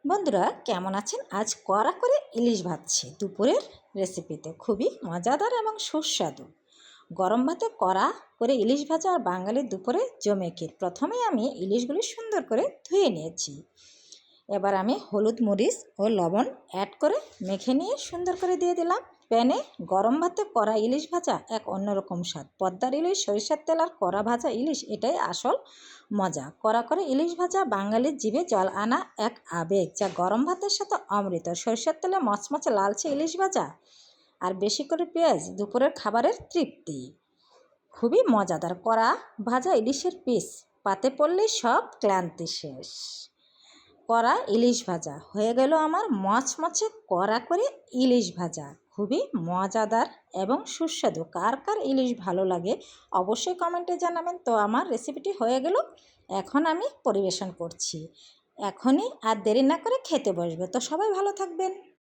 বন্ধুরা কেমন আছেন? আজ কড়া করে ইলিশ ভাজছি দুপুরের রেসিপিতে, খুবই মজাদার এবং সুস্বাদু। গরম ভাতে কড়া করে ইলিশ ভাজা আর বাঙালির দুপুরে জমে ক্ষীর। প্রথমে আমি ইলিশগুলি সুন্দর করে ধুয়ে নিয়েছি। এবার আমি হলুদ মরিচ ও লবণ অ্যাড করে মেখে নিয়ে সুন্দর করে দিয়ে দিলাম প্যানে। গরম ভাতে কড়া ইলিশ ভাজা এক অন্যরকম স্বাদ। পদ্মার ইলিশ, সরিষার তেল আর কড়া ভাজা ইলিশ, এটাই আসল মজা। কড়া করে ইলিশ ভাজা বাঙালির জিভে জল আনা এক আবেগ, যা গরম ভাতের সাথে অমৃত। সরিষার তেলে মচমচে লালচে ইলিশ ভাজা আর বেশি করে পেঁয়াজ, দুপুরের খাবারের তৃপ্তি। খুবই মজাদার কড়া ভাজা ইলিশের পিস পাতে পড়লেই সব ক্লান্তি শেষ। কড়া ইলিশ ভাজা হয়ে গেল আমার মচমচে কড়া করে ইলিশ ভাজা, খুবই মজাদার এবং সুস্বাদু। কার কার ইলিশ ভালো লাগে অবশ্যই কমেন্টে জানাবেন। তো আমার রেসিপিটি হয়ে গেল, এখন আমি পরিবেশন করছি। এখনই আর দেরি না করে খেতে বসবে। তো সবাই ভালো থাকবেন।